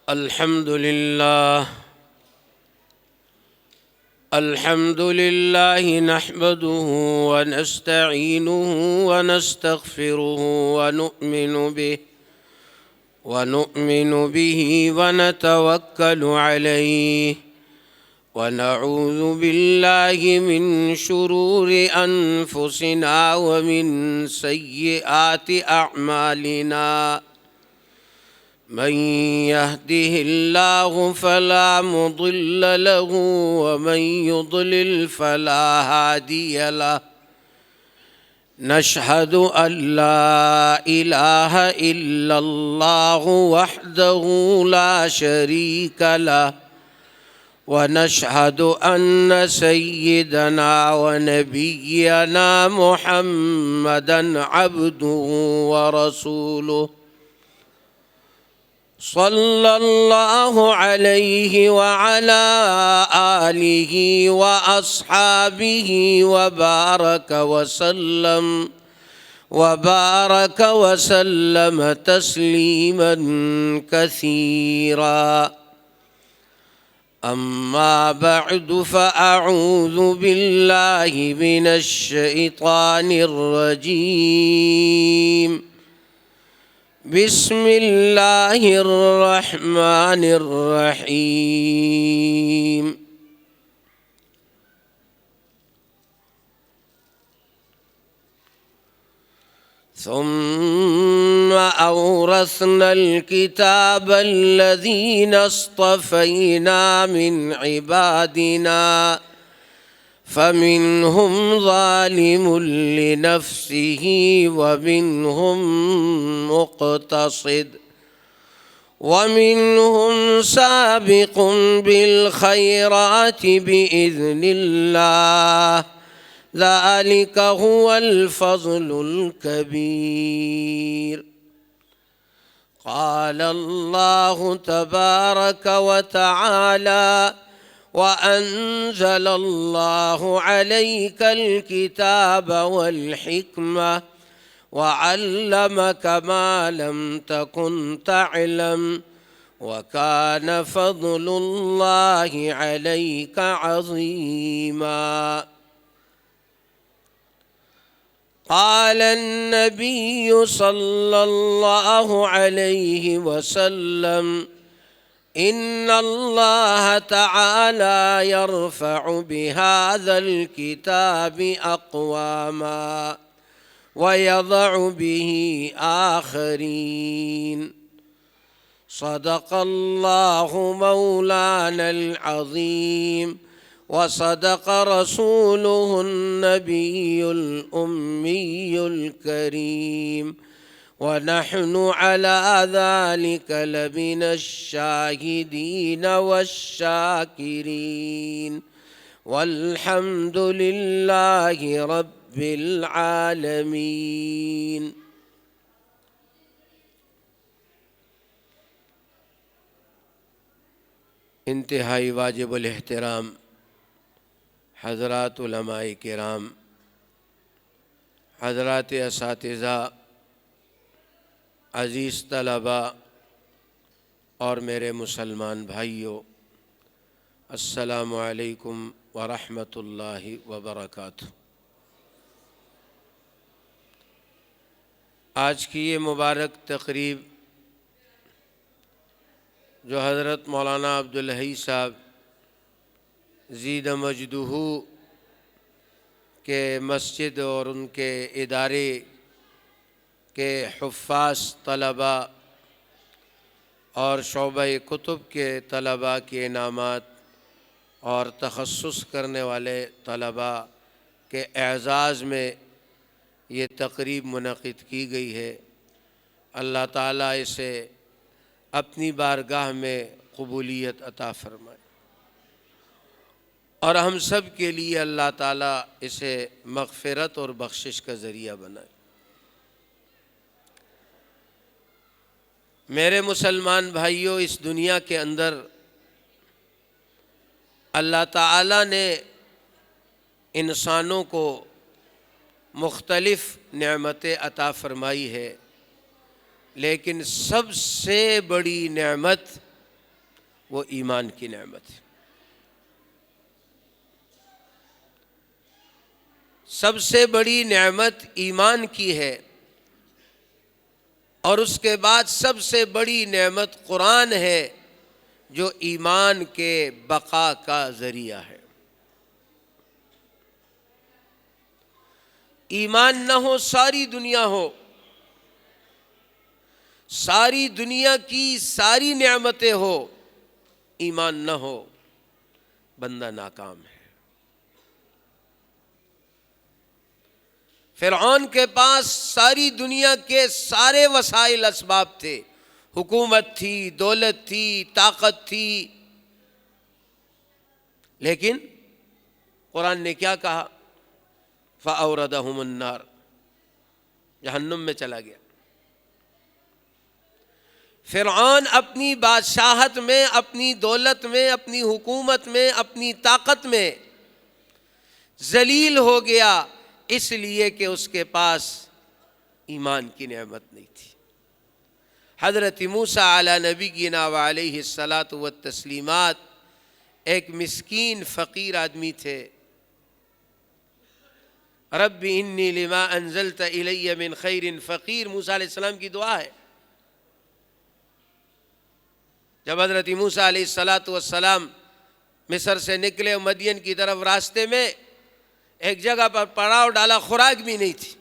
الحمد لله نحمده ونستعينه ونستغفره ونؤمن به ونتوكل عليه ونعوذ بالله من شرور أنفسنا ومن سيئات أعمالنا من يهده الله فلا مضل له ومن يضلل فلا هادي له نشهد أن لا إله إلا الله وحده لا شريك له ونشهد أن سيدنا ونبينا محمدًا عبده ورسوله صلى الله عليه وعلى آله وأصحابه وبارك وسلم تسليما كثيرا. أما بعد فأعوذ بالله من الشيطان الرجيم. بسم الله الرحمن الرحيم. ثم أورثنا الكتاب الذين اصطفينا من عبادنا فمنهم ظالم لنفسه ومنهم مقتصد ومنهم سابق بالخيرات بإذن الله ذلك هو الفضل الكبير. قال الله تبارك وتعالى: وأنزل الله عليك الكتاب والحكمة وعلمك ما لم تكن تعلم وكان فضل الله عليك عظيما. قال النبي صلى الله عليه وسلم: إن الله تعالى يرفع بهذا الكتاب أقواما ويضع به آخرين. صدق الله مولانا العظيم وصدق رسوله النبي الأمي الكريم ونحن على ذلك لمن الشاهدين والشاكرين والحمد لله رب العالمين. انتہائی واجب الاحترام حضرات علماء کرام، حضرات اساتذہ، عزیز طلباء اور میرے مسلمان بھائیوں، السلام علیکم ورحمۃ اللہ وبرکاتہ۔ آج کی یہ مبارک تقریب جو حضرت مولانا عبدالحی صاحب زید مجدہ کے مسجد اور ان کے ادارے کے حفاظ طلباء اور شعبہ کتب کے طلباء کے انعامات اور تخصص کرنے والے طلباء کے اعزاز میں یہ تقریب منعقد کی گئی ہے، اللہ تعالیٰ اسے اپنی بارگاہ میں قبولیت عطا فرمائے اور ہم سب کے لیے اللہ تعالیٰ اسے مغفرت اور بخشش کا ذریعہ بنائے۔ میرے مسلمان بھائیوں، اس دنیا کے اندر اللہ تعالیٰ نے انسانوں کو مختلف نعمتیں عطا فرمائی ہے، لیکن سب سے بڑی نعمت وہ ایمان کی نعمت ہے۔ سب سے بڑی نعمت ایمان کی ہے، اور اس کے بعد سب سے بڑی نعمت قرآن ہے جو ایمان کے بقا کا ذریعہ ہے۔ ایمان نہ ہو ساری دنیا ہو، ساری دنیا کی ساری نعمتیں ہو، ایمان نہ ہو، بندہ ناکام ہے۔ فرعون کے پاس ساری دنیا کے سارے وسائل اسباب تھے، حکومت تھی، دولت تھی، طاقت تھی، لیکن قرآن نے کیا کہا؟ فَأَوْرَدَهُمُ النَّارَ، جہنم میں چلا گیا۔ فرعون اپنی بادشاہت میں، اپنی دولت میں، اپنی حکومت میں، اپنی طاقت میں ذلیل ہو گیا، اس لیے کہ اس کے پاس ایمان کی نعمت نہیں تھی۔ حضرت موسیٰ علی نبینا وعلیہ الصلاۃ والتسلیمات ایک مسکین فقیر آدمی تھے۔ رب انی لما انزلت الی من خیر فقیر، موسیٰ علیہ السلام کی دعا ہے۔ جب حضرت موسیٰ علیہ الصلاۃ والسلام مصر سے نکلے، مدین کی طرف راستے میں ایک جگہ پر پڑاؤ ڈالا، خوراک بھی نہیں تھی،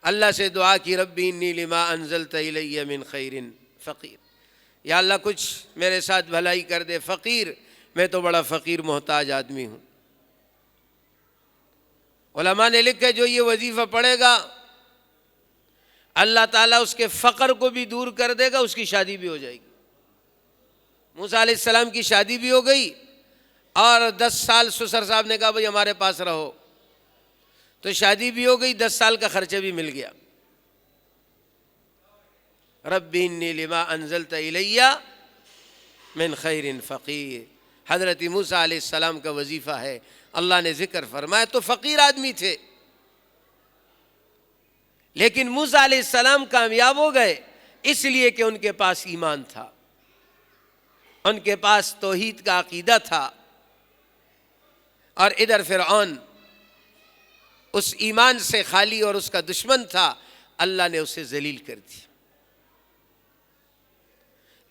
اللہ سے دعا کی، رب انی لما انزلت الی من خیر فقیر، یا اللہ کچھ میرے ساتھ بھلائی کر دے، فقیر، میں تو بڑا فقیر محتاج آدمی ہوں۔ علماء نے لکھا جو یہ وظیفہ پڑھے گا اللہ تعالیٰ اس کے فقر کو بھی دور کر دے گا، اس کی شادی بھی ہو جائے گی۔ موسیٰ علیہ السلام کی شادی بھی ہو گئی، اور 10 سال سسر صاحب نے کہا بھئی ہمارے پاس رہو، تو شادی بھی ہو گئی، 10 سال کا خرچہ بھی مل گیا۔ رب انی لما انزلت الی من خیر فقیر، حضرت موسیٰ علیہ السلام کا وظیفہ ہے۔ اللہ نے ذکر فرمایا تو فقیر آدمی تھے، لیکن موسیٰ علیہ السلام کامیاب ہو گئے اس لیے کہ ان کے پاس ایمان تھا، ان کے پاس توحید کا عقیدہ تھا، اور ادھر فرعون اس ایمان سے خالی اور اس کا دشمن تھا، اللہ نے اسے ذلیل کر دیا۔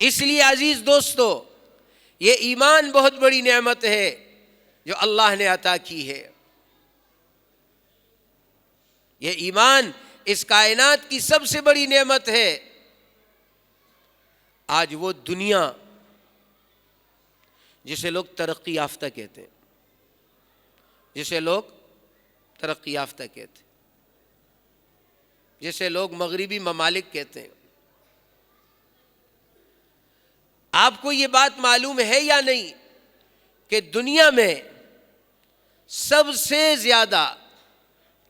اس لیے عزیز دوستو، یہ ایمان بہت بڑی نعمت ہے جو اللہ نے عطا کی ہے۔ یہ ایمان اس کائنات کی سب سے بڑی نعمت ہے۔ آج وہ دنیا جسے لوگ ترقی یافتہ کہتے ہیں، جسے لوگ ترقی یافتہ کہتے ہیں، جسے لوگ مغربی ممالک کہتے ہیں، آپ کو یہ بات معلوم ہے یا نہیں کہ دنیا میں سب سے زیادہ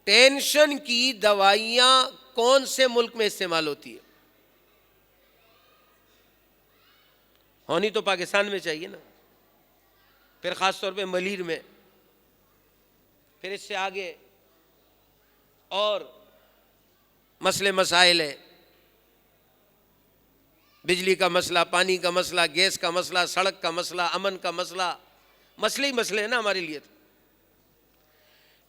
ٹینشن کی دوائیاں کون سے ملک میں استعمال ہوتی ہے؟ ہونی تو پاکستان میں چاہیے نا، پھر خاص طور پہ ملیر میں، پھر اس سے آگے اور مسئلے مسائل ہیں، بجلی کا مسئلہ، پانی کا مسئلہ، گیس کا مسئلہ، سڑک کا مسئلہ، امن کا مسئلہ، مسئلے ہی مسئلے ہیں نا ہمارے لیے تو۔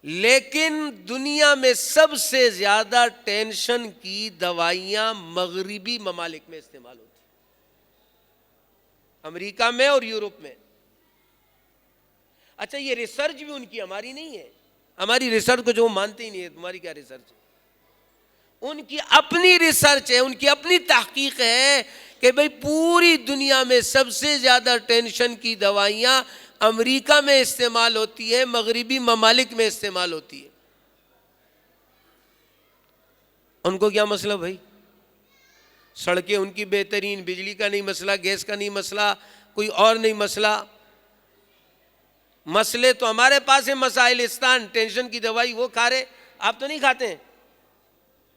لیکن دنیا میں سب سے زیادہ ٹینشن کی دوائیاں مغربی ممالک میں استعمال ہوتی ہیں، امریکہ میں اور یورپ میں۔ اچھا یہ ریسرچ بھی ان کی، ہماری نہیں ہے، ہماری ریسرچ کو جو مانتے ہی نہیں ہے، تمہاری کیا ریسرچ ہے؟ ان کی اپنی ریسرچ ہے، ان کی اپنی تحقیق ہے کہ بھئی پوری دنیا میں سب سے زیادہ ٹینشن کی دوائیاں امریکہ میں استعمال ہوتی ہے، مغربی ممالک میں استعمال ہوتی ہے۔ ان کو کیا مسئلہ بھائی؟ سڑکیں ان کی بہترین، بجلی کا نہیں مسئلہ، گیس کا نہیں مسئلہ، کوئی اور نہیں مسئلہ۔ مسئلے تو ہمارے پاس ہیں، مسائلستان، ٹینشن کی دوائی وہ کھا رہے، آپ تو نہیں کھاتے ہیں،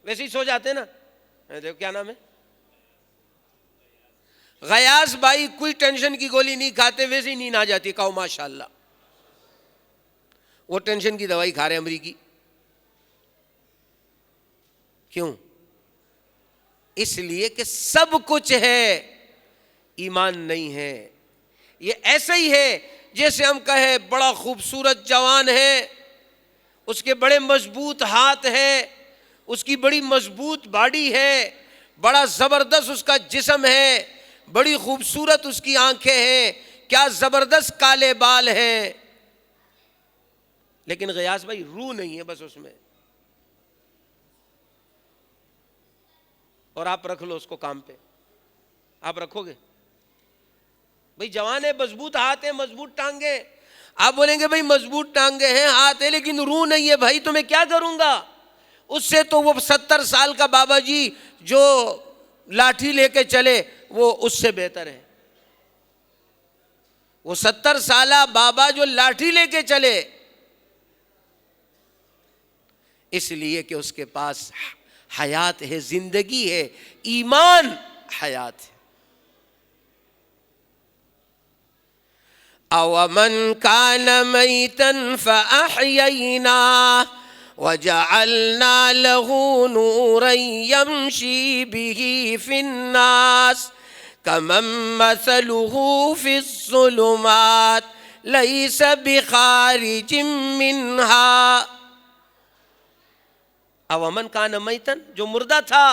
ویسے ہی سو جاتے ہیں نا۔ دیکھو کیا نام ہے، غیاث بھائی، کوئی ٹینشن کی گولی نہیں کھاتے، ویسے ہی نیند آ جاتی، کہو ماشاءاللہ۔ وہ ٹینشن کی دوائی کھا رہے امریکی، کیوں؟ اس لیے کہ سب کچھ ہے، ایمان نہیں ہے۔ یہ ایسا ہی ہے جیسے ہم کہیں بڑا خوبصورت جوان ہے، اس کے بڑے مضبوط ہاتھ ہیں، اس کی بڑی مضبوط باڈی ہے، بڑا زبردست اس کا جسم ہے، بڑی خوبصورت اس کی آنکھیں ہیں، کیا زبردست کالے بال ہیں، لیکن غیاث بھائی روح نہیں ہے بس اس میں، اور آپ رکھ لو اس کو کام پہ، آپ رکھو گے؟ بھئی جوان ہے، مضبوط ہاتھ ہے، مضبوط ٹانگیں، آپ بولیں گے بھئی مضبوط ٹانگیں ہیں، ہاتھ ہے، لیکن روح نہیں ہے، بھائی تو میں کیا کروں گا؟ اس سے تو وہ 70 سال کا بابا جی جو لاٹھی لے کے چلے وہ اس سے بہتر ہے۔ وہ 70 سالہ بابا جو لاٹھی لے کے چلے، اس لیے کہ اس کے پاس حیات ہے، زندگی ہے، ایمان حیات ہے۔ أَوَمَنْ كَانَ مَيْتًا فَأَحْيَيْنَاهُ وَجَعَلْنَا لَهُ نُورًا يَمْشِي بِهِ فِي النَّاسِ كَمَنْ مَثَلُهُ فِي الظُّلُمَاتِ لَيْسَ بِخَارِجٍ مِّنْهَا۔ أَوَمَنْ كَانَ مَيْتًا، جو مردہ تھا،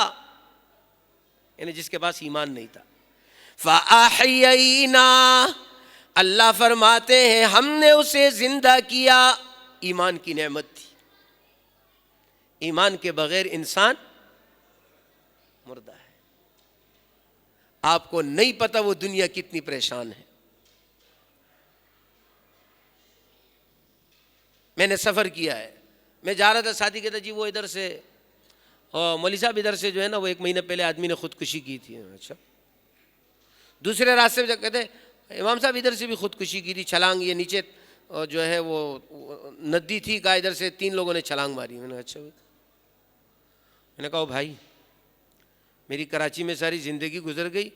یعنی جس کے پاس ایمان نہیں تھا، فَأَحْيَيْنَاهُ، اللہ فرماتے ہیں ہم نے اسے زندہ کیا۔ ایمان کی نعمت تھی، ایمان کے بغیر انسان مردہ ہے۔ آپ کو نہیں پتا وہ دنیا کتنی پریشان ہے۔ میں نے سفر کیا ہے، میں جا رہا تھا، ساتھی کہتا جی وہ ادھر سے مولوی صاحب ادھر سے جو ہے نا وہ 1 مہینہ پہلے آدمی نے خودکشی کی تھی۔ اچھا، دوسرے راستے میں کہتے امام صاحب ادھر سے بھی خودکشی کی تھی، چھلانگ، یہ نیچے جو ہے وہ ندی تھی، کہا ادھر سے 3 لوگوں نے چھلانگ ماری۔ میں نے اچھا، میں نے کہا بھائی میری کراچی میں ساری زندگی گزر گئی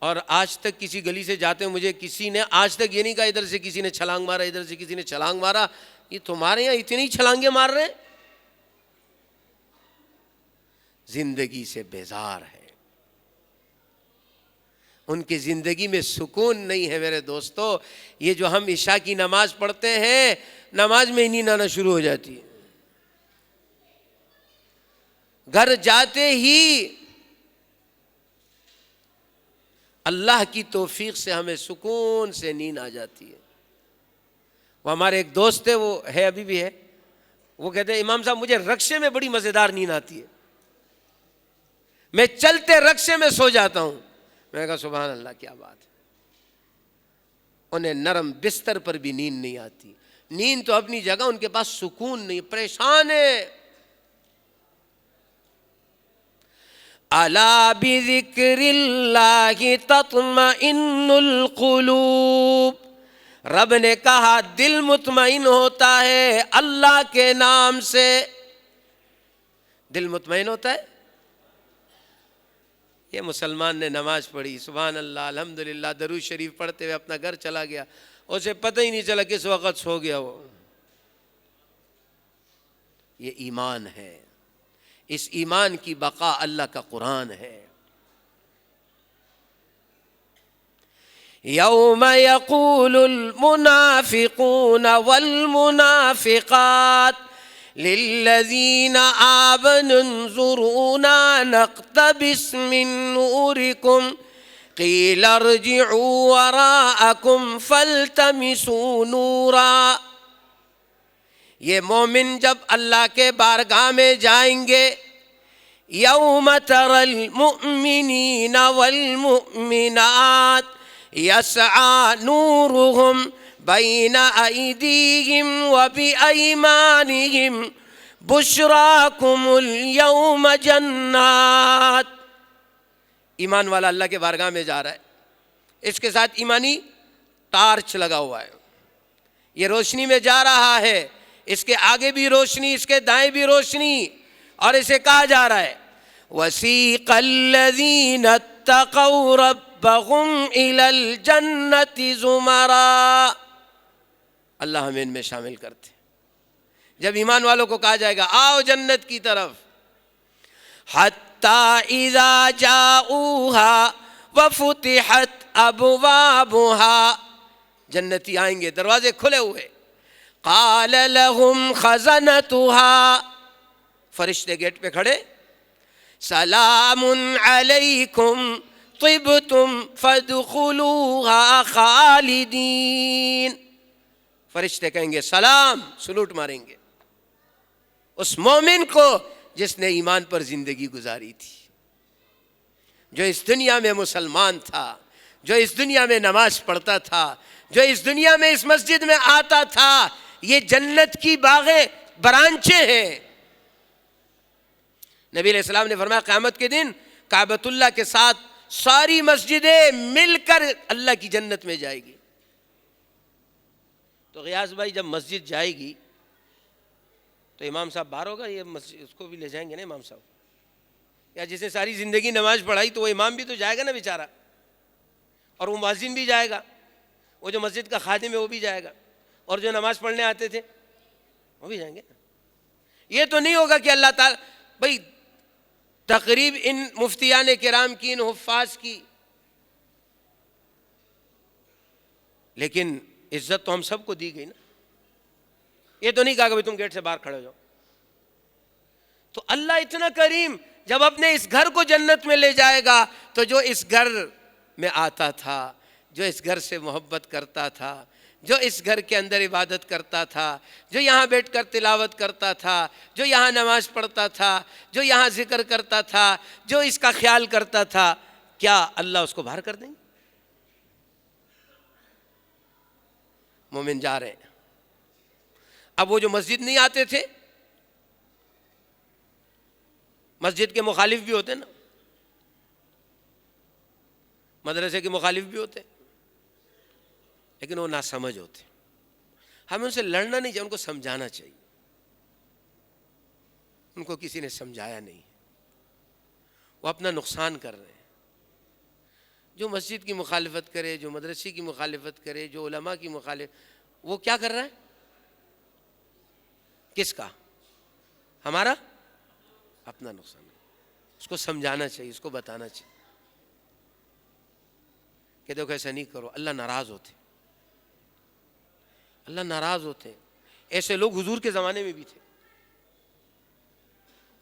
اور آج تک کسی گلی سے جاتے ہیں مجھے کسی نے آج تک یہ نہیں کہا ادھر سے کسی نے چھلانگ مارا، ادھر سے کسی نے چھلانگ مارا، یہ تمہارے یہاں اتنی چھلانگیں مار رہے ہیں؟ زندگی سے بیزار ہے، ان کی زندگی میں سکون نہیں ہے۔ میرے دوستو، یہ جو ہم عشاء کی نماز پڑھتے ہیں، نماز میں نیند آنا شروع ہو جاتی ہے، گھر جاتے ہی اللہ کی توفیق سے ہمیں سکون سے نیند آ جاتی ہے۔ وہ ہمارے ایک دوست تھے، وہ ہے ابھی بھی ہے، وہ کہتے ہیں امام صاحب مجھے رکشے میں بڑی مزیدار نیند آتی ہے، میں چلتے رکشے میں سو جاتا ہوں۔ میں نے کہا سبحان اللہ، کیا بات ہے۔ انہیں نرم بستر پر بھی نیند نہیں آتی، نیند تو اپنی جگہ، ان کے پاس سکون نہیں، پریشان ہے۔ الا بذکر اللہ تطمئن القلوب، رب نے کہا دل مطمئن ہوتا ہے اللہ کے نام سے۔ دل مطمئن ہوتا ہے۔ یہ مسلمان نے نماز پڑھی، سبحان اللہ، الحمدللہ، درود شریف پڑھتے ہوئے اپنا گھر چلا گیا، اسے پتہ ہی نہیں چلا کس وقت سو گیا وہ۔ یہ ایمان ہے، اس ایمان کی بقا اللہ کا قرآن ہے۔ یوم یقول المنافقون والمنافقات للذین آمنوا انظرونا نقتبس من نورکم قیل ارجعوا وراءکم فالتمسوا نورا۔ یہ مومن جب اللہ کے بارگاہ میں جائیں گے، یوم تری المؤمنین والمؤمنات یسعی نورہم بین ایدیہم وبایمانہم بشراکم اليوم جنات۔ ایمان والا اللہ کے بارگاہ میں جا رہا ہے، اس کے ساتھ ایمانی ٹارچ لگا ہوا ہے، یہ روشنی میں جا رہا ہے، اس کے آگے بھی روشنی، اس کے دائیں بھی روشنی، اور اسے کہا جا رہا ہے وَسِيقَ الَّذِينَ اتَّقَوْا رَبَّهُمْ إِلَى الْجَنَّةِ زُمَرًا۔ اللہ ہمیں ان میں شامل کرتے۔ جب ایمان والوں کو کہا جائے گا آؤ جنت کی طرف، حَتَّى إِذَا جَاءُوهَا وفتحت ابوابها، جنتی آئیں گے دروازے کھلے ہوئے. قال لهم خزنتها، فرشتے گیٹ پہ کھڑے، سلام علیکم طبتم فادخلوها خالدین. فرشتے کہیں گے سلام، سلوٹ ماریں گے اس مومن کو جس نے ایمان پر زندگی گزاری تھی، جو اس دنیا میں مسلمان تھا، جو اس دنیا میں نماز پڑھتا تھا، جو اس دنیا میں اس مسجد میں آتا تھا. یہ جنت کی باغیں برانچیں ہیں. نبی علیہ السلام نے فرمایا قیامت کے دن کعبۃ اللہ کے ساتھ ساری مسجدیں مل کر اللہ کی جنت میں جائے گی. تو غیاث بھائی جب مسجد جائے گی تو امام صاحب باہر ہوگا، یہ مسجد اس کو بھی لے جائیں گے نا امام صاحب، یا جس نے ساری زندگی نماز پڑھائی تو وہ امام بھی تو جائے گا نا بیچارہ، اور وہ مؤذن بھی جائے گا، وہ جو مسجد کا خادم ہے وہ بھی جائے گا، اور جو نماز پڑھنے آتے تھے وہ بھی جائیں گے. یہ تو نہیں ہوگا کہ اللہ تعالیٰ بھائی تقریب ان مفتیان کرام کی، ان حفاظ کی، لیکن عزت تو ہم سب کو دی گئی نا. یہ تو نہیں کہا کہ تم گیٹ سے باہر کھڑے ہو جاؤ. تو اللہ اتنا کریم جب اپنے اس گھر کو جنت میں لے جائے گا تو جو اس گھر میں آتا تھا، جو اس گھر سے محبت کرتا تھا، جو اس گھر کے اندر عبادت کرتا تھا، جو یہاں بیٹھ کر تلاوت کرتا تھا، جو یہاں نماز پڑھتا تھا، جو یہاں ذکر کرتا تھا، جو اس کا خیال کرتا تھا، کیا اللہ اس کو باہر کر دیں گے؟ مومن جا رہے ہیں. اب وہ جو مسجد نہیں آتے تھے، مسجد کے مخالف بھی ہوتے نا، مدرسے کے مخالف بھی ہوتے، لیکن وہ ناسمجھ ہوتے. ہمیں ان سے لڑنا نہیں چاہیے، ان کو سمجھانا چاہیے. ان کو کسی نے سمجھایا نہیں، وہ اپنا نقصان کر رہے ہیں. جو مسجد کی مخالفت کرے، جو مدرسے کی مخالفت کرے، جو علماء کی مخالفت، وہ کیا کر رہا ہے؟ کس کا؟ ہمارا اپنا نقصان. اس کو سمجھانا چاہیے، اس کو بتانا چاہیے کہ دیکھو ایسا نہیں کرو، اللہ ناراض ہوتے، اللہ ناراض ہوتے ہیں. ایسے لوگ حضور کے زمانے میں بھی تھے،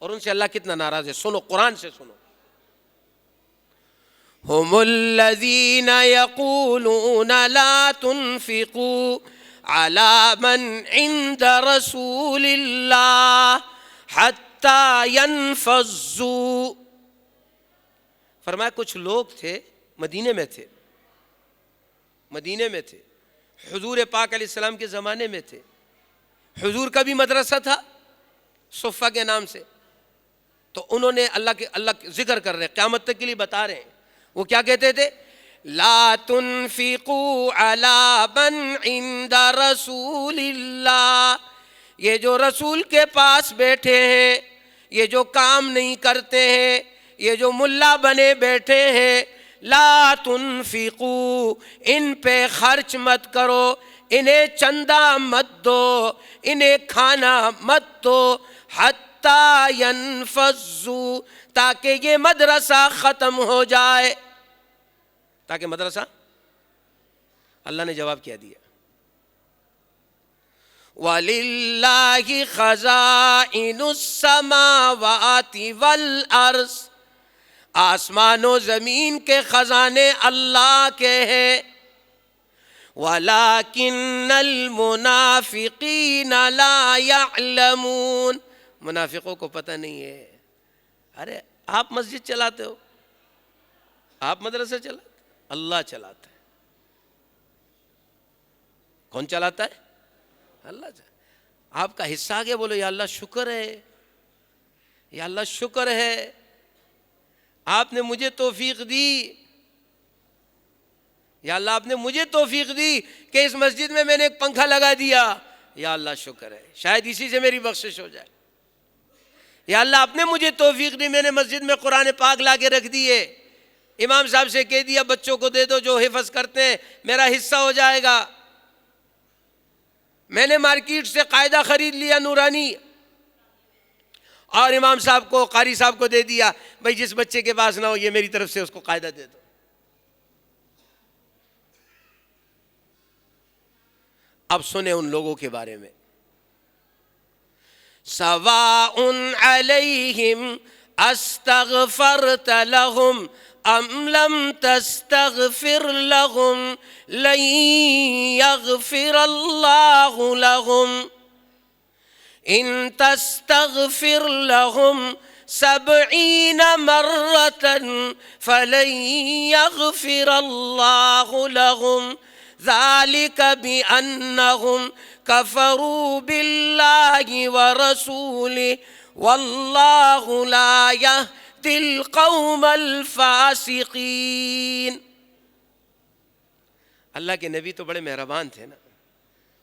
اور ان سے اللہ کتنا ناراض ہے. سنو، قرآن سے سنو. هم الذين يقولون لا تنفقوا على من عند رسول الله حتى ينفضوا. فرمایا کچھ لوگ تھے مدینے میں تھے، حضور پاک علیہ السلام کے زمانے میں تھے. حضور کا بھی مدرسہ تھا صفہ کے نام سے. تو انہوں نے اللہ ذکر کر رہے، قیامت تک کے لیے بتا رہے ہیں. وہ کیا کہتے تھے؟ لا تنفقوا علی من عند رسول اللہ. یہ جو رسول کے پاس بیٹھے ہیں، یہ جو کام نہیں کرتے ہیں، یہ جو ملا بنے بیٹھے ہیں، لا تنفقوا، ان پہ خرچ مت کرو، انہیں چندہ مت دو، انہیں کھانا مت دو، حتی ینفضوا، تاکہ یہ مدرسہ ختم ہو جائے. تاکہ مدرسہ، اللہ نے جواب کیا دیا، وَلِلَّهِ خَزَائِنُ السَّمَاوَاتِ وَالْأَرْضِ. آسمان و زمین کے خزانے اللہ کے ہیں. وَلَكِنَّ الْمُنَافِقِينَ لَا يَعْلَمُونَ. منافقوں کو پتہ نہیں ہے. ارے آپ مسجد چلاتے ہو، آپ مدرسہ چلاتے، اللہ چلاتا ہے. کون چلاتا ہے؟ اللہ چلاتا. آپ کا حصہ آگے بولو یا اللہ شکر ہے، یا اللہ شکر ہے آپ نے مجھے توفیق دی، یا اللہ آپ نے مجھے توفیق دی کہ اس مسجد میں میں نے ایک پنکھا لگا دیا، یا اللہ شکر ہے، شاید اسی سے میری بخشش ہو جائے. یا اللہ آپ نے مجھے توفیق دی، میں نے مسجد میں قرآن پاک لا کے رکھ دیے، امام صاحب سے کہہ دیا بچوں کو دے دو جو حفظ کرتے ہیں، میرا حصہ ہو جائے گا. میں نے مارکیٹ سے قاعدہ خرید لیا نورانی، اور امام صاحب کو، قاری صاحب کو دے دیا، بھائی جس بچے کے پاس نہ ہو یہ میری طرف سے اس کو قاعدہ دے دو. اب سنیں ان لوگوں کے بارے میں. سواء علیہم استغفرت لہم ام لم تستغفر لہم لن یغفر اللہ لہم ان تستغفر لہم 70 مرۃ فلن یغفر اللہ لہم ذلک بأنہم کفروا باللہ ورسولہ واللہ لا یہدی القوم الفاسقین. اللہ کے نبی تو بڑے مہربان تھے نا.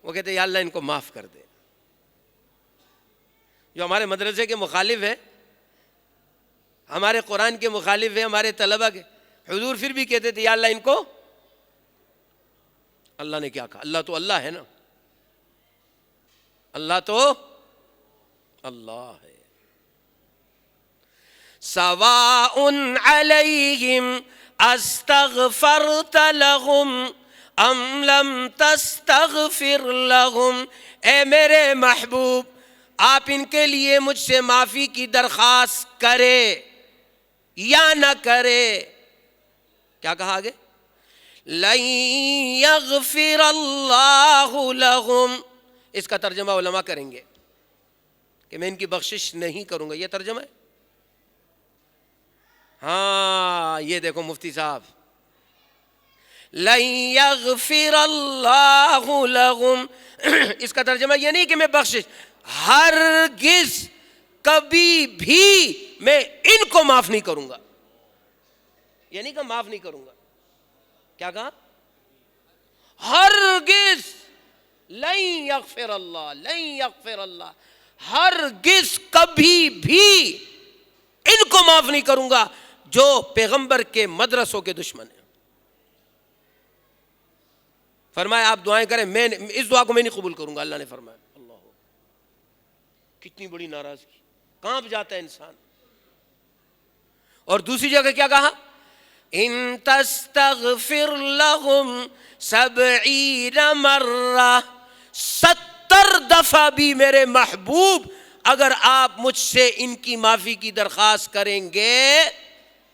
وہ کہتے یا اللہ ان کو معاف کر دے. جو ہمارے مدرسے کے مخالف ہے، ہمارے قرآن کے مخالف ہے، ہمارے طلبہ کے، حضور پھر بھی کہتے تھے یا اللہ ان کو. اللہ نے کیا کہا؟ اللہ تو اللہ ہے نا، اللہ تو اللہ ہے. سواء علیہم استغفرت لہم ام لم تستغفر لہم. اے میرے محبوب، آپ ان کے لیے مجھ سے معافی کی درخواست کرے یا نہ کرے. کیا کہا آگے؟ لن یغفر اللہ لہم. اس کا ترجمہ علماء کریں گے کہ میں ان کی بخشش نہیں کروں گا. یہ ترجمہ ہے. ہاں یہ دیکھو مفتی صاحب، لن یغفر اللہ لہم، اس کا ترجمہ یہ نہیں کہ میں بخشش، ہرگز کبھی بھی میں ان کو معاف نہیں کروں گا. یہ نہیں کہ معاف نہیں کروں گا. کیا کہا؟ ہرگز لن یغفر اللہ، لن یغفر اللہ، ہرگز کبھی بھی ان کو معاف نہیں کروں گا جو پیغمبر کے مدرسوں کے دشمن ہیں. فرمایا آپ دعائیں کریں، میں اس دعا کو میں نہیں قبول کروں گا. اللہ نے فرمایا. اللہ، کتنی بڑی ناراضگی، کانپ جاتا ہے انسان. اور دوسری جگہ کیا کہا؟ ان تستغفر لہم 70 مرہ، 70 دفعہ بھی میرے محبوب اگر آپ مجھ سے ان کی معافی کی درخواست کریں گے.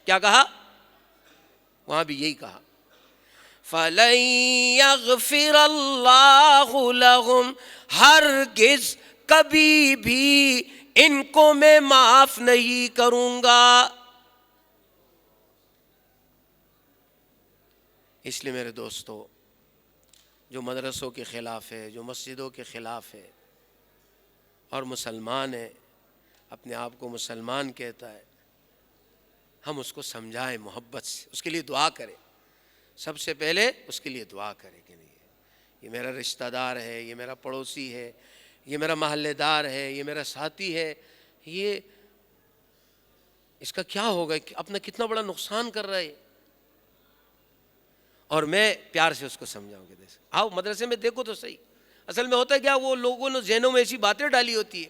کیا کہا؟ وہاں بھی یہی کہا فَلَن يَغْفِرَ اللَّهُ لَهُمْ، ہرگز کبھی بھی ان کو میں معاف نہیں کروں گا. اس لیے میرے دوستو، جو مدرسوں کے خلاف ہے، جو مسجدوں کے خلاف ہے اور مسلمان ہے، اپنے آپ کو مسلمان کہتا ہے، ہم اس کو سمجھائیں محبت سے، اس کے لیے دعا کریں. سب سے پہلے اس کے لیے دعا کریں کہ نہیں یہ میرا رشتہ دار ہے، یہ میرا پڑوسی ہے، یہ میرا محلے دار ہے، یہ میرا ساتھی ہے، یہ اس کا کیا ہوگا، اپنا کتنا بڑا نقصان کر رہا ہے. اور میں پیار سے اس کو سمجھاؤں گا. آؤ مدرسے میں دیکھو تو صحیح. اصل میں ہوتا ہے کیا، وہ لوگوں نے ذہنوں میں ایسی باتیں ڈالی ہوتی ہے،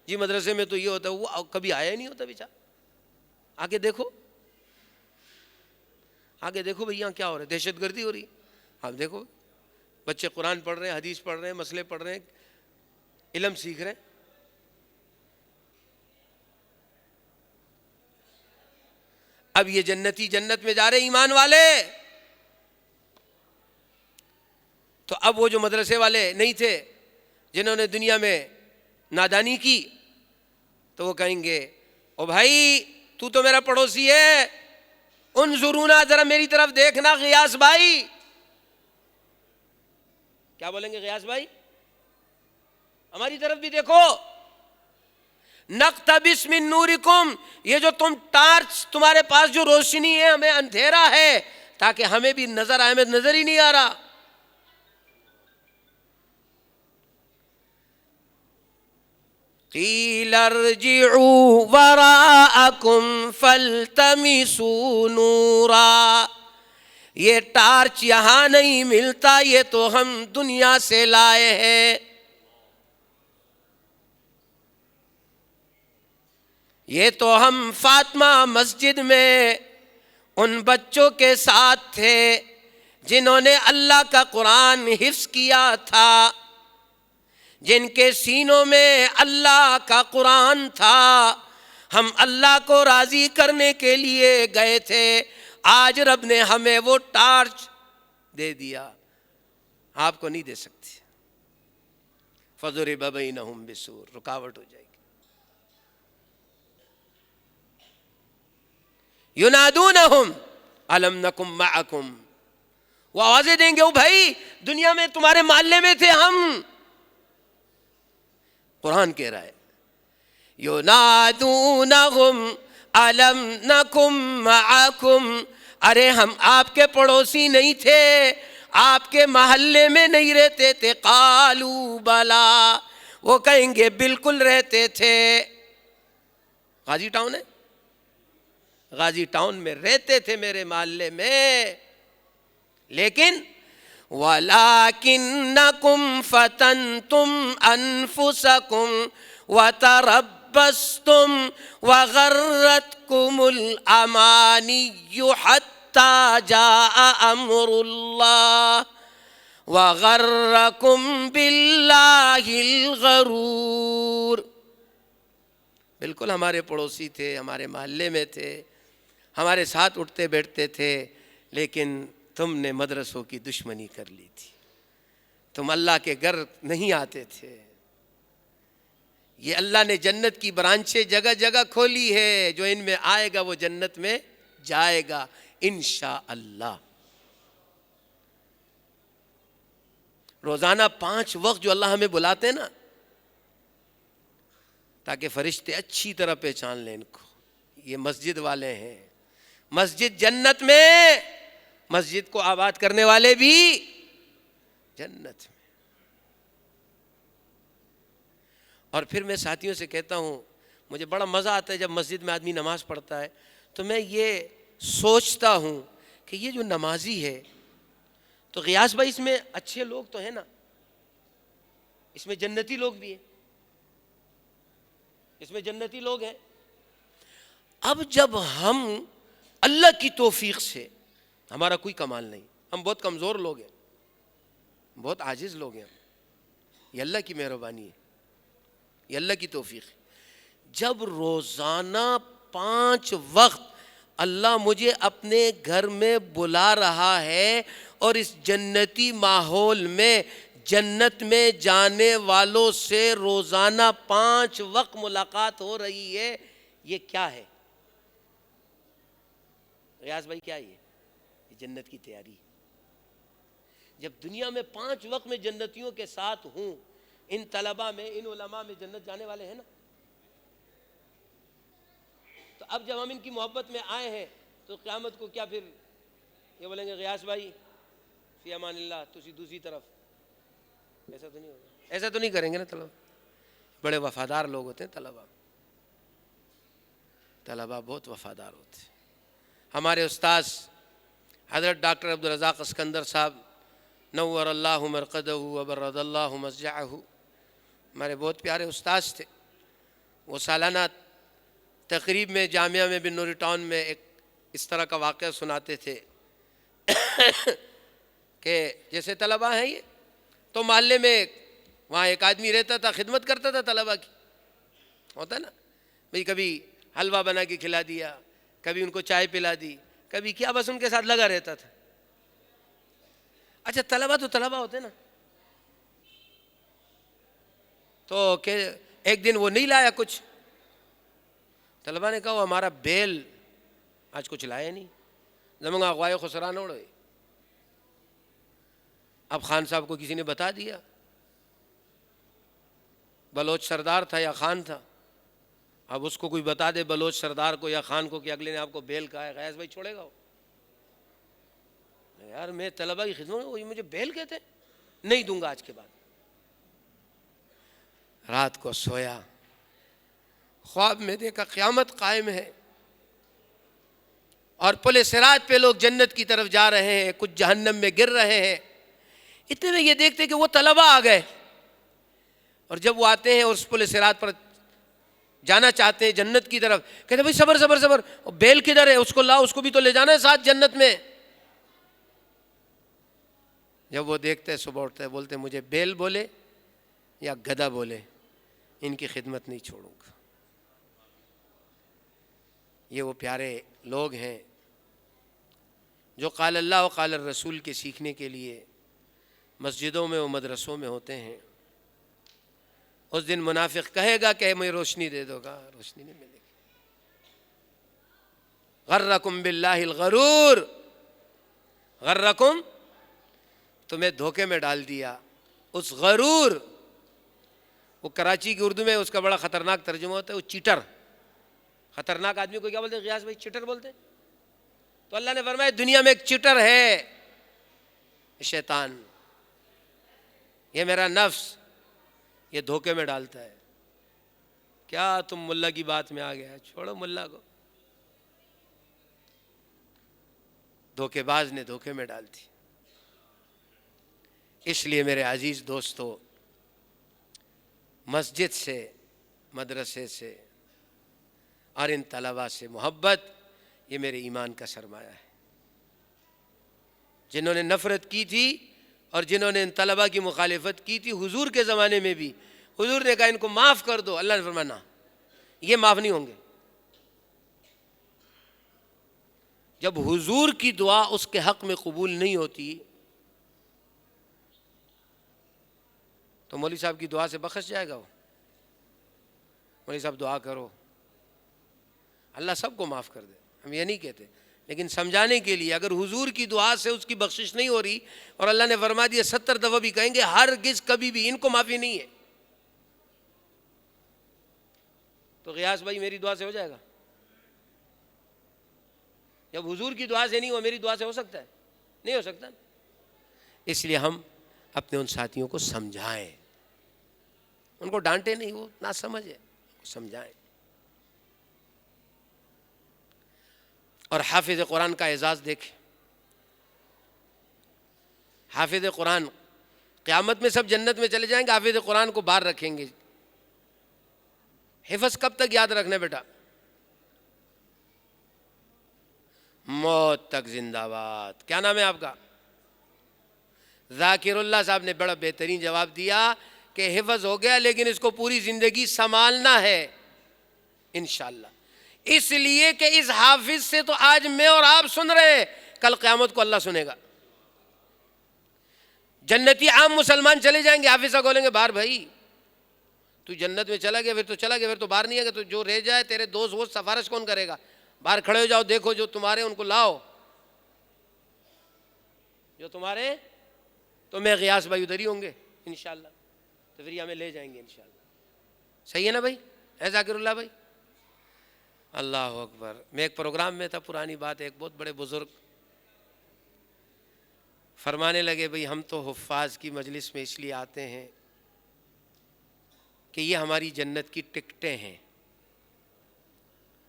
جی مدرسے میں تو یہ ہوتا ہے، وہ کبھی آیا ہی نہیں ہوتا بیچارہ. آگے دیکھو، آگے دیکھو بھئی یہاں کیا ہو رہا ہے، دہشت گردی ہو رہی ہے. آپ دیکھو بچے قرآن پڑھ رہے ہیں، حدیث پڑھ رہے ہیں، مسئلے پڑھ رہے ہیں، علم سیکھ رہے ہیں. اب یہ جنتی جنت میں جا رہے ایمان والے. تو اب وہ جو مدرسے والے نہیں تھے جنہوں نے دنیا میں نادانی کی، تو وہ کہیں گے او بھائی تو میرا پڑوسی ہے، انظرونا، ذرا میری طرف دیکھنا غیاث بھائی. کیا بولیں گے غیاث بھائی؟ ہماری طرف بھی دیکھو. نقتبس من نورکم، یہ جو تم ٹارچ تمہارے پاس جو روشنی ہے، ہمیں اندھیرا ہے تاکہ ہمیں بھی نظر آئے. ہمیں نظر ہی نہیں آ رہا. قیل ارجعوا وراءکم فالتمسوا نورا، یہ ٹارچ یہاں نہیں ملتا، یہ تو ہم دنیا سے لائے ہیں. یہ تو ہم فاطمہ مسجد میں ان بچوں کے ساتھ تھے جنہوں نے اللہ کا قرآن حفظ کیا تھا. جن کے سینوں میں اللہ کا قرآن تھا، ہم اللہ کو راضی کرنے کے لیے گئے تھے، آج رب نے ہمیں وہ ٹارچ دے دیا، آپ کو نہیں دے سکتے۔ فَضُرِبَ بَيْنَهُمْ بِسُورٍ، رکاوٹ ہو جائے گی۔ يُنَادُونَهُمْ أَلَمْ نَكُنْ مَعَكُمْ، وہ آوازیں دیں گے، او بھائی دنیا میں تمہارے محلے میں تھے ہم۔ قرآن کہہ رہا ہے يُنَادُونَهُمْ أَلَمْ نَكُنْ مَعَكُمْ، ارے ہم آپ کے پڑوسی نہیں تھے، آپ کے محلے میں نہیں رہتے تھے؟ قالوا بلا، وہ کہیں گے بالکل رہتے تھے۔ غازی ٹاؤن ہے، غازی ٹاؤن میں رہتے تھے میرے محلے میں، لیکن وَلَكِنَّكُمْ فَتَنْتُمْ أَنفُسَكُمْ وَتَرَبَّصْتُمْ وَغَرَّتْكُمُ الْأَمَانِيُّ حَتَّى جَاءَ أَمْرُ اللَّهِ وَغَرَّكُمْ بِاللَّهِ الْغَرُورُ۔ بالکل ہمارے پڑوسی تھے، ہمارے محلے میں تھے، ہمارے ساتھ اٹھتے بیٹھتے تھے، لیکن تم نے مدرسوں کی دشمنی کر لی تھی، تم اللہ کے گھر نہیں آتے تھے۔ یہ اللہ نے جنت کی برانچیں جگہ جگہ کھولی ہے، جو ان میں آئے گا وہ جنت میں جائے گا انشاءاللہ۔ روزانہ 5 وقت جو اللہ ہمیں بلاتے ہیں نا، تاکہ فرشتے اچھی طرح پہچان لیں ان کو، یہ مسجد والے ہیں، مسجد جنت میں، مسجد کو آباد کرنے والے بھی جنت میں۔ اور پھر میں ساتھیوں سے کہتا ہوں، مجھے بڑا مزہ آتا ہے جب مسجد میں آدمی نماز پڑھتا ہے تو میں یہ سوچتا ہوں کہ یہ جو نمازی ہے، تو غیاث بھائی اس میں اچھے لوگ تو ہیں نا، اس میں جنتی لوگ بھی ہیں، اس میں جنتی لوگ ہیں۔ اب جب ہم اللہ کی توفیق سے، ہمارا کوئی کمال نہیں، ہم بہت کمزور لوگ ہیں، بہت عاجز لوگ ہیں، یہ اللہ کی مہربانی ہے، یہ اللہ کی توفیق ہے۔ جب روزانہ 5 وقت اللہ مجھے اپنے گھر میں بلا رہا ہے اور اس جنتی ماحول میں جنت میں جانے والوں سے روزانہ 5 وقت ملاقات ہو رہی ہے، یہ کیا ہے؟ ریاض بھائی کیا یہ جنت کی تیاری ہے۔ جب دنیا میں 5 وقت میں جنتیوں کے ساتھ ہوں، ان طلباء میں، ان علماء میں جنت جانے والے ہیں نا، تو اب جب ہم ان کی محبت میں آئے ہیں تو قیامت کو کیا پھر یہ بولیں گے غیاث بھائی فی امان اللہ، تسی دوسری طرف؟ ایسا تو نہیں ہوگا، ایسا تو نہیں کریں گے نا طلباء؟ بڑے وفادار لوگ ہوتے ہیں طلباء، طلباء بہت وفادار ہوتے ہیں۔ ہمارے استاذ حضرت ڈاکٹر عبدالرزاق اسکندر صاحب نور اللہ مرقدہ وبرد اللہ مسجعہ، ہمارے بہت پیارے استاذ تھے۔ وہ سالانہ تقریب میں جامعہ میں بن نوری ٹاؤن میں ایک اس طرح کا واقعہ سناتے تھے کہ جیسے طلباء ہیں یہ، تو محلے میں وہاں ایک آدمی رہتا تھا، خدمت کرتا تھا طلباء کی، ہوتا ہے نا بھئی، کبھی حلوہ بنا کے کھلا دیا، کبھی ان کو چائے پلا دی، کبھی کیا، بس ان کے ساتھ لگا رہتا تھا۔ اچھا طلباء تو طلباء ہوتے نا، تو کہ ایک دن وہ نہیں لایا کچھ، طلباء نے کہا وہ ہمارا بیل آج کچھ لایا نہیں، زمانہ اغوائے خسران اوڑے۔ اب خان صاحب کو کسی نے بتا دیا، بلوچ سردار تھا یا خان تھا، اب اس کو کوئی بتا دے بلوچ سردار کو یا خان کو کہ اگلے نے آپ کو بیل کہا ہے، غیاث بھائی چھوڑے گا وہ؟ یار میں طلباء کی خدمت، وہی مجھے بیل کہتے ہیں، نہیں دوں گا آج کے بعد۔ رات کو سویا، خواب میں دیکھا قیامت قائم ہے اور پل صراط پہ لوگ جنت کی طرف جا رہے ہیں، کچھ جہنم میں گر رہے ہیں۔ اتنے میں یہ دیکھتے کہ وہ طلباء آ گئے، اور جب وہ آتے ہیں اور اس پل صراط پر جانا چاہتے ہیں جنت کی طرف، کہتے ہیں بھائی صبر صبر صبر، بیل کدھر ہے؟ اس کو لاؤ، اس کو بھی تو لے جانا ہے ساتھ جنت میں۔ جب وہ دیکھتے ہیں، صبح اٹھتے ہیں، بولتے ہیں مجھے بیل بولے یا گدھا بولے، ان کی خدمت نہیں چھوڑوں گا۔ یہ وہ پیارے لوگ ہیں جو قال اللہ و قال الرسول کے سیکھنے کے لیے مسجدوں میں و مدرسوں میں ہوتے ہیں۔ اس دن منافق کہے گا کہ مجھے روشنی دے دو گا، روشنی نہیں ملے گی۔ غرکم باللہ الغرور، غرکم، تمہیں دھوکے میں ڈال دیا۔ اس غرور، وہ کراچی کی اردو میں اس کا بڑا خطرناک ترجمہ ہوتا ہے، وہ چیٹر۔ خطرناک آدمی کو کیا بولتے ہیں غیاث بھائی؟ چیٹر بولتے ہیں۔ تو اللہ نے فرمایا دنیا میں ایک چیٹر ہے، شیطان، یہ میرا نفس، یہ دھوکے میں ڈالتا ہے۔ کیا تم ملا کی بات میں آ گیا؟ چھوڑو ملا کو، دھوکے باز نے دھوکے میں ڈال دی۔ اس لیے میرے عزیز دوستو، مسجد سے، مدرسے سے اور ان طلباء سے محبت، یہ میرے ایمان کا سرمایہ ہے۔ جنہوں نے نفرت کی تھی اور جنہوں نے ان طلباء کی مخالفت کی تھی حضور کے زمانے میں بھی، حضور نے کہا ان کو معاف کر دو، اللہ نے فرمایا نہ، یہ معاف نہیں ہوں گے۔ جب حضور کی دعا اس کے حق میں قبول نہیں ہوتی تو مولوی صاحب کی دعا سے بخش جائے گا وہ؟ مولوی صاحب دعا کرو، اللہ سب کو معاف کر دے، ہم یہ نہیں کہتے، لیکن سمجھانے کے لیے اگر حضور کی دعا سے اس کی بخشش نہیں ہو رہی اور اللہ نے فرما دیا 70 دفعہ بھی کہیں گے ہرگز کبھی بھی ان کو معافی نہیں ہے، تو غیاث بھائی میری دعا سے ہو جائے گا؟ جب حضور کی دعا سے نہیں ہو، میری دعا سے ہو سکتا ہے؟ نہیں ہو سکتا۔ اس لیے ہم اپنے ان ساتھیوں کو سمجھائیں، ان کو ڈانٹے نہیں، وہ نہ سمجھے، سمجھائیں۔ اور حافظ قرآن کا اعزاز دیکھیں، حافظ قرآن قیامت میں سب جنت میں چلے جائیں گے، حافظ قرآن کو باہر رکھیں گے۔ حفظ کب تک یاد رکھنا بیٹا؟ موت تک زندہ باد۔ کیا نام ہے آپ کا؟ ذاکر اللہ صاحب نے بڑا بہترین جواب دیا کہ حفظ ہو گیا لیکن اس کو پوری زندگی سنبھالنا ہے انشاءاللہ۔ اس لیے کہ اس حافظ سے تو آج میں اور آپ سن رہے ہیں، کل قیامت کو اللہ سنے گا۔ جنتی عام مسلمان چلے جائیں گے، حافظ کو بولیں گے باہر بھائی تو جنت میں چلا گیا، پھر تو چلا گیا، پھر تو باہر نہیں آئے گا، تو جو رہ جائے تیرے دوست وہ سفارش کون کرے گا؟ باہر کھڑے ہو جاؤ، دیکھو جو تمہارے ان کو لاؤ، جو تمہارے، تو میں غیاث بھائی ادھر ہی ہوں گے انشاءاللہ، تو پھر یہ ہمیں لے جائیں گے انشاءاللہ۔ صحیح ہے نا بھائی؟ ہے ذاکر اللہ بھائی؟ اللہ اکبر۔ میں ایک پروگرام میں تھا، پرانی بات، ایک بہت بڑے بزرگ فرمانے لگے بھئی ہم تو حفاظ کی مجلس میں اس لیے آتے ہیں کہ یہ ہماری جنت کی ٹکٹیں ہیں۔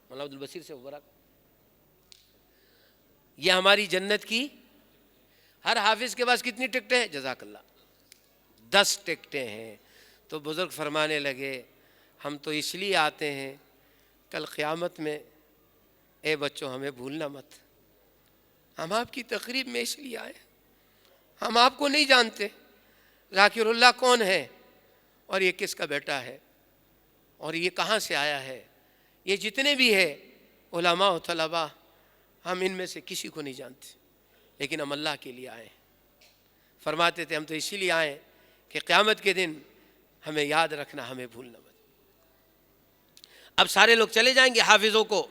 مولانا عبدالبصیر سے مبارک، یہ ہماری جنت کی، ہر حافظ کے پاس کتنی ٹکٹیں ہیں؟ جزاک اللہ، 10 ٹکٹیں ہیں۔ تو بزرگ فرمانے لگے ہم تو اس لیے آتے ہیں کل قیامت میں، اے بچوں ہمیں بھولنا مت، ہم آپ کی تقریب میں اس لیے آئے، ہم آپ کو نہیں جانتے، ذاکر اللہ کون ہے اور یہ کس کا بیٹا ہے اور یہ کہاں سے آیا ہے، یہ جتنے بھی ہیں علماء و طلباء، ہم ان میں سے کسی کو نہیں جانتے، لیکن ہم اللہ کے لیے آئے۔ فرماتے تھے ہم تو اسی لیے آئے کہ قیامت کے دن ہمیں یاد رکھنا، ہمیں بھولنا مت۔ اب سارے لوگ چلے جائیں گے، حافظوں کو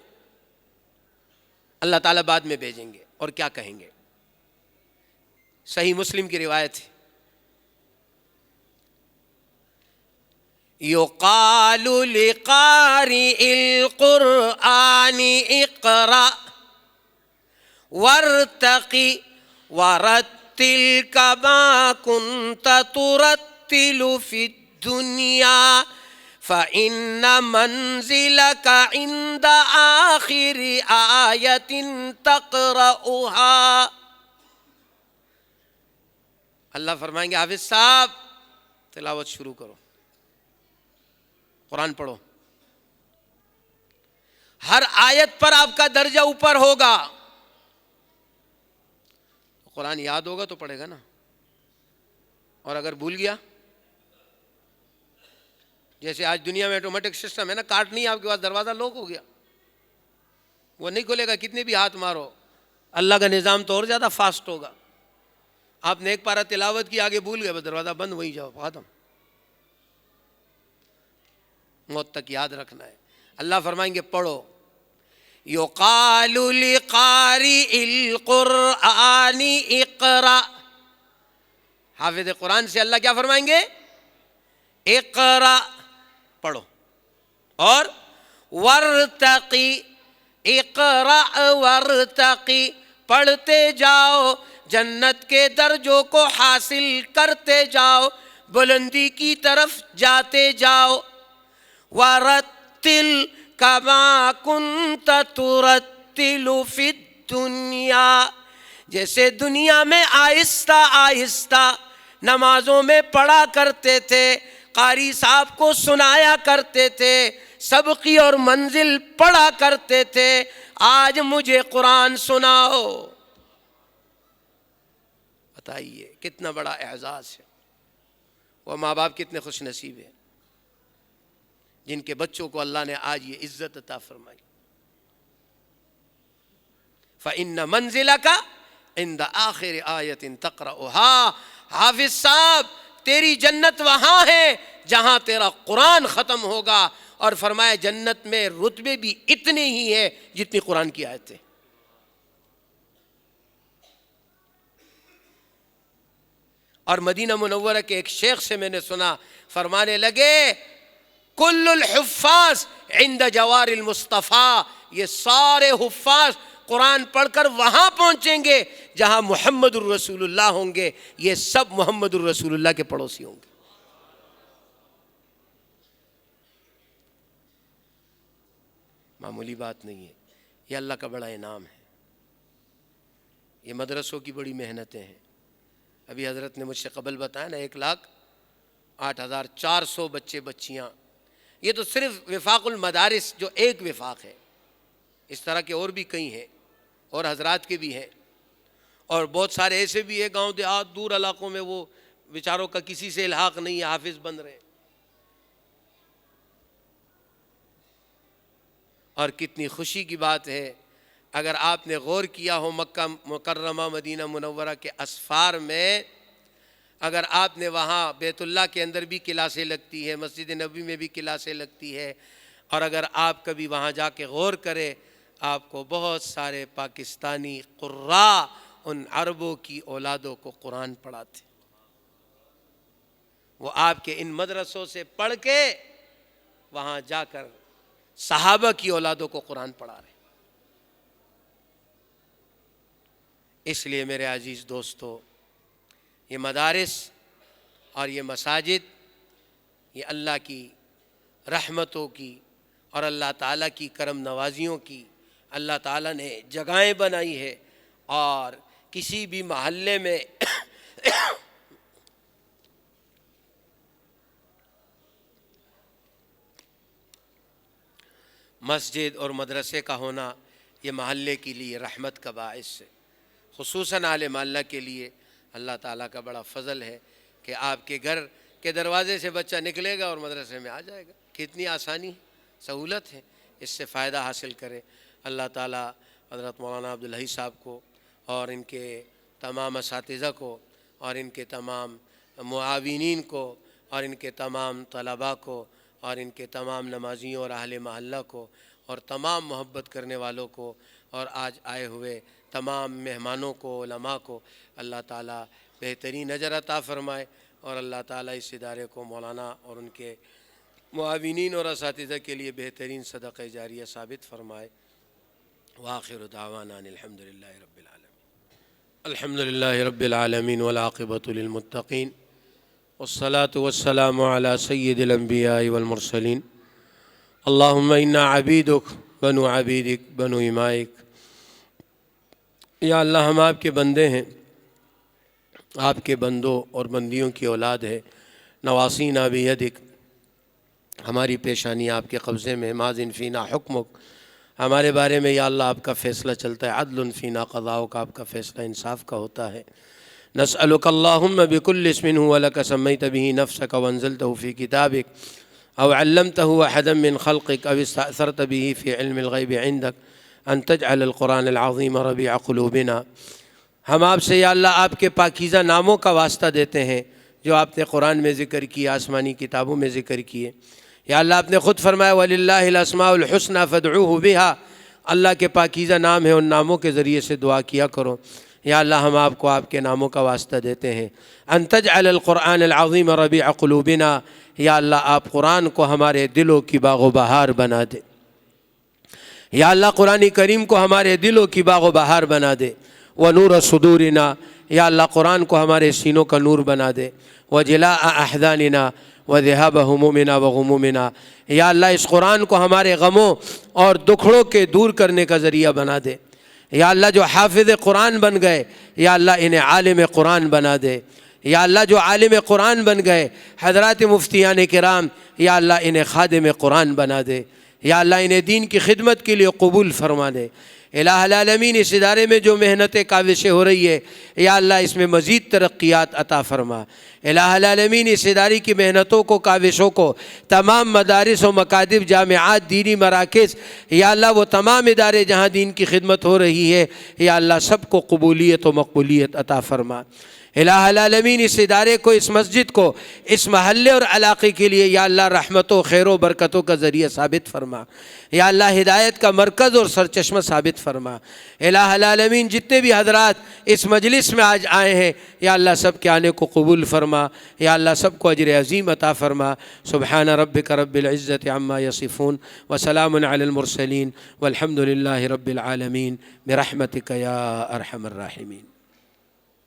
اللہ تعالیٰ بعد میں بھیجیں گے، اور کیا کہیں گے؟ صحیح مسلم کی روایت ہے، یقال لقارئ القرآن اقرأ وارتق ورتل كما كنت ترتل في الدنيا فإن منزلك عند آخر آية تقرأها۔ اللہ فرمائیں گے حافظ صاحب تلاوت شروع کرو، قرآن پڑھو، ہر آیت پر آپ کا درجہ اوپر ہوگا۔ قرآن یاد ہوگا تو پڑھے گا نا، اور اگر بھول گیا جیسے آج دنیا میں آٹومیٹک سسٹم ہے نا، کارڈ نہیں آپ کے پاس، دروازہ لاک ہو گیا، وہ نہیں کھلے گا کتنے بھی ہاتھ مارو. اللہ کا نظام تو اور زیادہ فاسٹ ہوگا. آپ نے ایک پارہ تلاوت کی، آگے بھول گئے، بس دروازہ بند، وہیں جاؤ ختم. موت تک یاد رکھنا ہے. اللہ فرمائیں گے پڑھو. یقال لقارئ القرآن اقرأ. حافظ قرآن سے اللہ کیا فرمائیں گے؟ اقرأ، پڑھو. اور ورتقی، اقرأ ورتقی، پڑھتے جاؤ، جنت کے درجوں کو حاصل کرتے جاؤ، بلندی کی طرف جاتے جاؤ. ورتل کما کنت ترتل فی الدنیا، جیسے دنیا میں آہستہ آہستہ نمازوں میں پڑھا کرتے تھے، قاری صاحب کو سنایا کرتے تھے، سبقی اور منزل پڑھا کرتے تھے، آج مجھے قرآن سناؤ. بتائیے کتنا بڑا اعزاز ہے. وہ ماں باپ کتنے خوش نصیب ہیں جن کے بچوں کو اللہ نے آج یہ عزت عطا فرمائی. فَإِنَّ مَنزِلَكَ عِنْدَ آخِرِ آیَةٍ تَقْرَأُهَا. حافظ صاحب تیری جنت وہاں ہے جہاں تیرا قرآن ختم ہوگا. اور فرمایا جنت میں رتبے بھی اتنے ہی ہیں جتنی قرآن کی آیتیں. اور مدینہ منورہ کے ایک شیخ سے میں نے سنا، فرمانے لگے کل الحفاظ عند جوار المصطفیٰ، یہ سارے حفاظ قرآن پڑھ کر وہاں پہنچیں گے جہاں محمد الرسول اللہ ہوں گے. یہ سب محمد الرسول اللہ کے پڑوسی ہوں گے. معمولی بات نہیں ہے، یہ اللہ کا بڑا انعام ہے. یہ مدرسوں کی بڑی محنتیں ہیں. ابھی حضرت نے مجھ سے قبل بتایا نا 1,08,400 بچے بچیاں. یہ تو صرف وفاق المدارس جو ایک وفاق ہے، اس طرح کے اور بھی کئی ہیں، اور حضرات کے بھی ہیں، اور بہت سارے ایسے بھی ہیں گاؤں دیہات دور علاقوں میں وہ بیچاروں کا کسی سے الحاق نہیں ہے، حافظ بن رہے ہیں. اور کتنی خوشی کی بات ہے اگر آپ نے غور کیا ہو مکہ مکرمہ مدینہ منورہ کے اسفار میں، اگر آپ نے وہاں بیت اللہ کے اندر بھی کلاسیں لگتی ہے، مسجد نبوی میں بھی کلاسیں لگتی ہے، اور اگر آپ کبھی وہاں جا کے غور کرے آپ کو بہت سارے پاکستانی قراء ان عربوں کی اولادوں کو قرآن پڑھاتے. وہ آپ کے ان مدرسوں سے پڑھ کے وہاں جا کر صحابہ کی اولادوں کو قرآن پڑھا رہے. اس لیے میرے عزیز دوستو، یہ مدارس اور یہ مساجد یہ اللہ کی رحمتوں کی اور اللہ تعالیٰ کی کرم نوازیوں کی اللہ تعالیٰ نے جگہیں بنائی ہے. اور کسی بھی محلے میں مسجد اور مدرسے کا ہونا یہ محلے کے لیے رحمت کا باعث ہے. خصوصاً اہل محلہ کے لیے اللہ تعالیٰ کا بڑا فضل ہے کہ آپ کے گھر کے دروازے سے بچہ نکلے گا اور مدرسے میں آ جائے گا. کتنی آسانی سہولت ہے، اس سے فائدہ حاصل کرے. اللہ تعالیٰ حضرت مولانا عبدالحی صاحب کو اور ان کے تمام اساتذہ کو اور ان کے تمام معاونین کو اور ان کے تمام طلباء کو اور ان کے تمام نمازیوں اور اہل محلہ کو اور تمام محبت کرنے والوں کو اور آج آئے ہوئے تمام مہمانوں کو، علماء کو اللہ تعالیٰ بہترین اجر عطا فرمائے. اور اللہ تعالیٰ اس ادارے کو مولانا اور ان کے معاونین اور اساتذہ کے لیے بہترین صدقہ جاریہ ثابت فرمائے. وآخر دعوانا الحمد للہ رب العالمین. الحمد للہ رب العالمین والعاقبۃ للمتقین والصلاة والسلام على سید الانبیاء والمرسلین. اللہم انا عبیدک بنو عبیدک بنو امائک. یا اللہ ہم آپ کے بندے ہیں، آپ کے بندوں اور بندیوں کی اولاد ہے. نواسینا بیدک، ہماری پیشانی آپ کے قبضے میں. ماضٍ فینا حکمک، ہمارے بارے میں یا اللہ آپ کا فیصلہ چلتا ہے. عدل فینا قضاؤک، آپ کا فیصلہ انصاف کا ہوتا ہے. نسألک اللہم بکل اسم هو لک سمیت به نفسک وانزلتہ فی کتابک أو علمته أحدا من خلقك أو استأثرت به في علم الغيب عندك أن تجعل القرآن العظيم ربيع قلوبنا۔ ہم آپ سے یا اللہ آپ کے پاکیزہ ناموں کا واسطہ دیتے ہیں جو آپ نے قرآن میں ذکر کیے، آسمانی کتابوں میں ذکر کیے۔ یا اللہ آپ نے خود فرمایا وَلِلَّهِ الْأَسْمَاءُ الْحُسْنَى فَادْعُوهُ بِهَا، اللہ کے پاکیزہ نام ہیں، ان ناموں کے ذریعے سے دعا کیا کرو۔ یا اللہ ہم آپ کو آپ کے ناموں کا واسطہ دیتے ہیں۔ ان تجعل القرآن العظیم ربیع قلوبنا، یا اللہ آپ قرآن کو ہمارے دلوں کی باغ و بہار بنا دے۔ یا اللہ قرآن کریم کو ہمارے دلوں کی باغ و بہار بنا دے۔ ونور صدورنا، یا اللہ قرآن کو ہمارے سینوں کا نور بنا دے۔ وجلاء احزاننا وذهاب همومنا وغمومنا، یا اللہ اس قرآن کو ہمارے غموں اور دکھڑوں کے دور کرنے کا ذریعہ بنا دے۔ یا اللہ جو حافظ قرآن بن گئے، یا اللہ انہیں عالم قرآن بنا دے۔ یا اللہ جو عالم قرآن بن گئے حضرات مفتیان کرام، یا اللہ انہیں خادم قرآن بنا دے۔ یا اللہ انہیں دین کی خدمت کے لیے قبول فرما دے۔ الہ العالمین اس ادارے میں جو محنتیں کاوشیں ہو رہی ہے، یا اللہ اس میں مزید ترقیات عطا فرما۔ الہ العالمین اس ادارے کی محنتوں کو، کاوشوں کو تمام مدارس و مکاتب، جامعات، دینی مراکز، یا اللہ وہ تمام ادارے جہاں دین کی خدمت ہو رہی ہے، یا اللہ سب کو قبولیت و مقبولیت عطا فرما۔ الہ العالمین اس ادارے کو، اس مسجد کو، اس محلے اور علاقے کے لیے یا اللہ رحمتوں، خیر و برکتوں کا ذریعہ ثابت فرما۔ یا اللہ ہدایت کا مرکز اور سرچشمہ ثابت فرما۔ الہ العالمین جتنے بھی حضرات اس مجلس میں آج آئے ہیں، یا اللہ سب کے آنے کو قبول فرما۔ یا اللہ سب کو اجر عظیم عطا فرما۔ سبحان ربک رب العزت عما یصفون وسلام علی المرسلین والحمد للہ رب العالمین برحمتک یا ارحم الراحمین۔